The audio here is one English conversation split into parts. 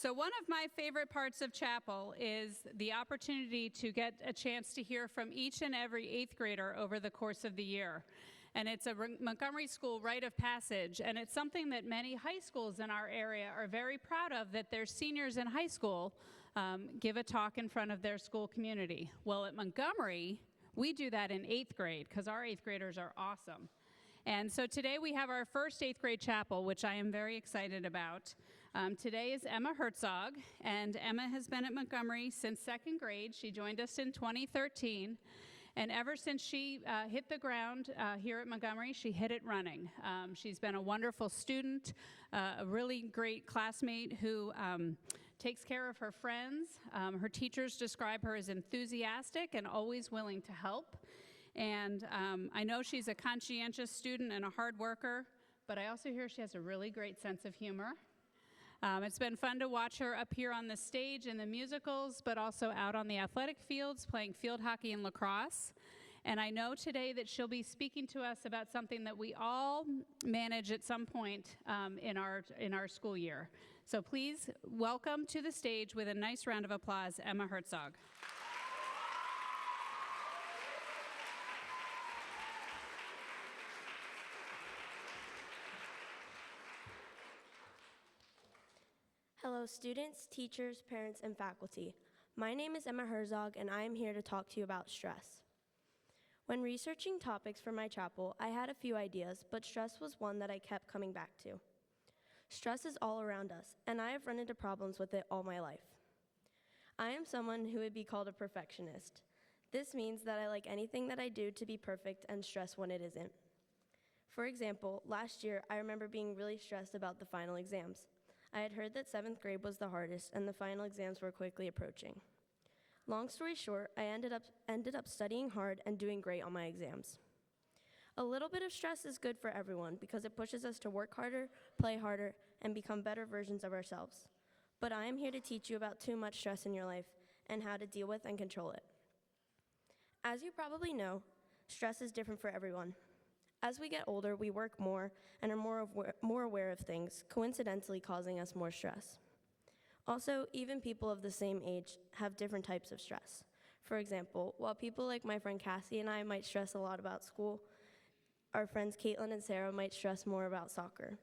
So one of my favorite parts of chapel is the opportunity to get a chance to hear from each and every 8th grader over the course of the year. And it's a Montgomery School rite of passage, and it's something that many high schools in our area are very proud of, that their seniors in high school give a talk in front of their school community. Well, at Montgomery, we do that in 8th grade because our 8th graders are awesome. And so today we have our first 8th grade chapel, which I am very excited about. Today is Emma Herzog, and Emma has been at Montgomery since 2nd grade. She joined us in 2013. And ever since she hit the ground here at Montgomery, she hit it running. She's been a wonderful student, a really great classmate who takes care of her friends. Her teachers describe her as enthusiastic and always willing to help. And I know she's a conscientious student and a hard worker, but I also hear she has a really great sense of humor. It's been fun to watch her up here on the stage in the musicals, but also out on the athletic fields playing field hockey and lacrosse. And I know today that she'll be speaking to us about something that we all manage at some point in our school year. So please welcome to the stage with a nice round of applause, Emma Herzog. Hello students, teachers, parents, and faculty. My name is Emma Herzog, and I am here to talk to you about stress. When researching topics for my chapel, I had a few ideas, but stress was one that I kept coming back to. Stress is all around us, and I have run into problems with it all my life. I am someone who would be called a perfectionist. This means that I like anything that I do to be perfect and stress when it isn't. For example, last year, I remember being really stressed about the final exams. I had heard that 7th grade was the hardest, and the final exams were quickly approaching. Long story short, I ended up studying hard and doing great on my exams. A little bit of stress is good for everyone because it pushes us to work harder, play harder, and become better versions of ourselves. But I am here to teach you about too much stress in your life and how to deal with and control it. As you probably know, stress is different for everyone. As we get older, we work more and are more aware of things, coincidentally causing us more stress. Also, even people of the same age have different types of stress. For example, while people like my friend Cassie and I might stress a lot about school, our friends Caitlin and Sarah might stress more about soccer.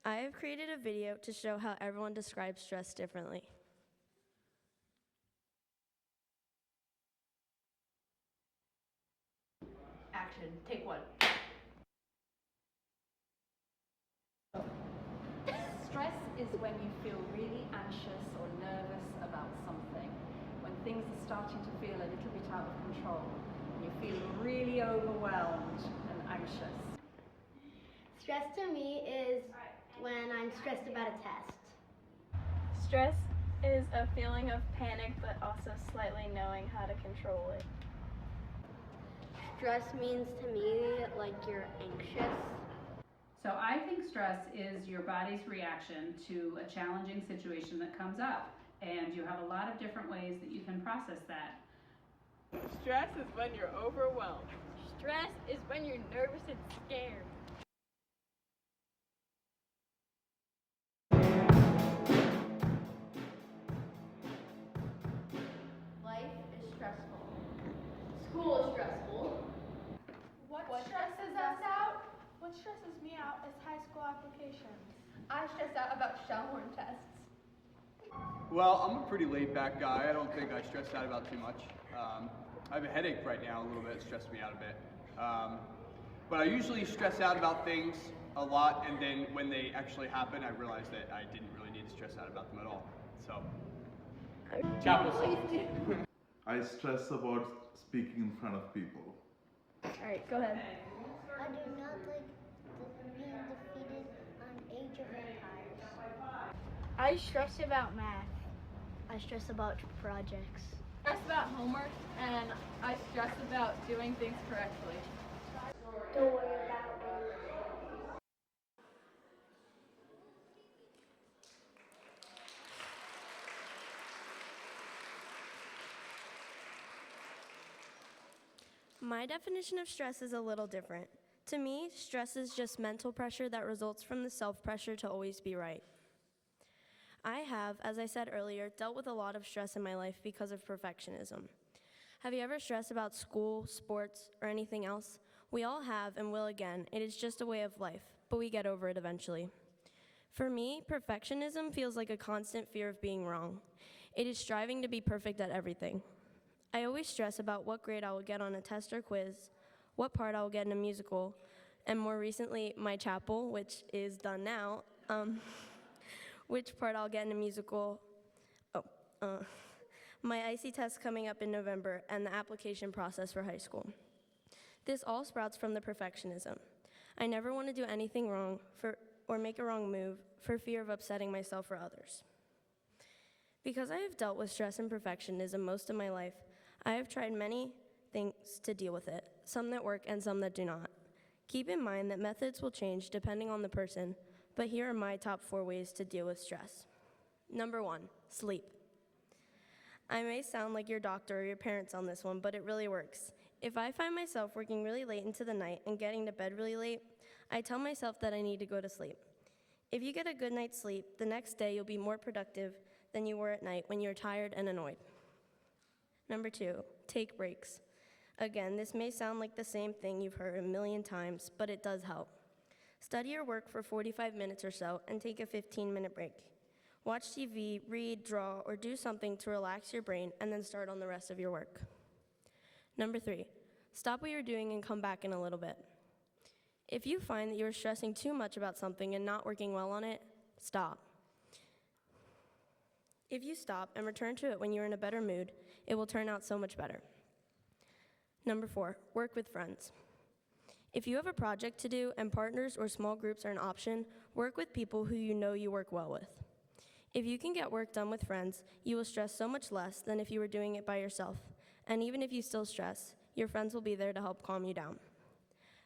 I have created a video to show how everyone describes stress differently. Action, take one. Stress is when you feel really anxious or nervous about something, when things are starting to feel a little bit out of control, and you feel really overwhelmed and anxious. Stress to me is when I'm stressed about a test. Stress is a feeling of panic, but also slightly knowing how to control it. Stress means to me like you're anxious. So I think stress is your body's reaction to a challenging situation that comes up, and you have a lot of different ways that you can process that. Stress is when you're overwhelmed. Stress is when you're nervous and scared. Life is stressful. School is stressful. What stresses us out? What stresses me out is high school applications. I stress out about Shellhorn tests. Well, I'm a pretty laid-back guy. I don't think I stress out about too much. I have a headache right now a little bit. It stressed me out a bit. But I usually stress out about things a lot, and then when they actually happen, I realize that I didn't really need to stress out about them at all. So, chapel song. I stress about speaking in front of people. All right, go ahead. I do not like being defeated on Age of Empires. I stress about math. I stress about projects. I stress about homework, and I stress about doing things correctly. Don't worry about it. My definition of stress is a little different. To me, stress is just mental pressure that results from the self-pressure to always be right. I have, as I said earlier, dealt with a lot of stress in my life because of perfectionism. Have you ever stressed about school, sports, or anything else? We all have and will again. It is just a way of life, but we get over it eventually. For me, perfectionism feels like a constant fear of being wrong. It is striving to be perfect at everything. I always stress about what grade I will get on a test or quiz, what part I will get in a musical, and more recently, my chapel, which is done now, which part I'll get in a musical, my IC test coming up in November, and the application process for high school. This all sprouts from the perfectionism. I never want to do anything wrong or make a wrong move for fear of upsetting myself or others. Because I have dealt with stress and perfectionism most of my life, I have tried many things to deal with it, some that work and some that do not. Keep in mind that methods will change depending on the person, but here are my top 4 ways to deal with stress. Number 1, sleep. I may sound like your doctor or your parents on this one, but it really works. If I find myself working really late into the night and getting to bed really late, I tell myself that I need to go to sleep. If you get a good night's sleep, the next day you'll be more productive than you were at night when you're tired and annoyed. Number 2, take breaks. Again, this may sound like the same thing you've heard a million times, but it does help. Study or work for 45 minutes or so and take a 15-minute break. Watch TV, read, draw, or do something to relax your brain and then start on the rest of your work. Number 3, stop what you're doing and come back in a little bit. If you find that you're stressing too much about something and not working well on it, stop. If you stop and return to it when you're in a better mood, it will turn out so much better. Number 4, work with friends. If you have a project to do and partners or small groups are an option, work with people who you know you work well with. If you can get work done with friends, you will stress so much less than if you were doing it by yourself. And even if you still stress, your friends will be there to help calm you down.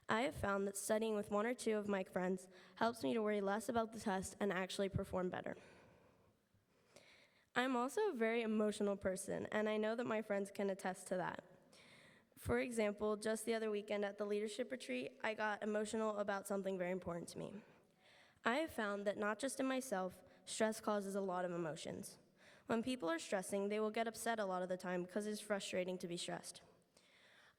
I have found that studying with 1 or 2 of my friends helps me to worry less about the test and actually perform better. I'm also a very emotional person, and I know that my friends can attest to that. For example, just the other weekend at the leadership retreat, I got emotional about something very important to me. I have found that not just in myself, stress causes a lot of emotions. When people are stressing, they will get upset a lot of the time because it's frustrating to be stressed.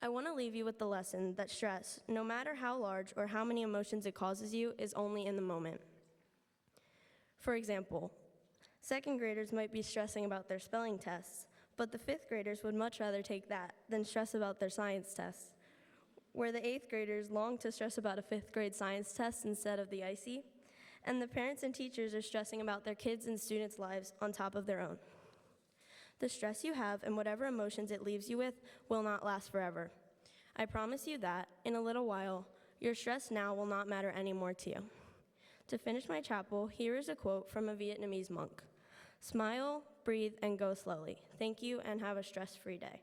I want to leave you with the lesson that stress, no matter how large or how many emotions it causes you, is only in the moment. For example, 2nd graders might be stressing about their spelling tests, but the 5th graders would much rather take that than stress about their science tests. Where the 8th graders long to stress about a 5th grade science test instead of the IC, and the parents and teachers are stressing about their kids' and students' lives on top of their own. The stress you have and whatever emotions it leaves you with will not last forever. I promise you that, in a little while, your stress now will not matter anymore to you. To finish my chapel, here is a quote from a Vietnamese monk. Smile, breathe, and go slowly. Thank you, and have a stress-free day.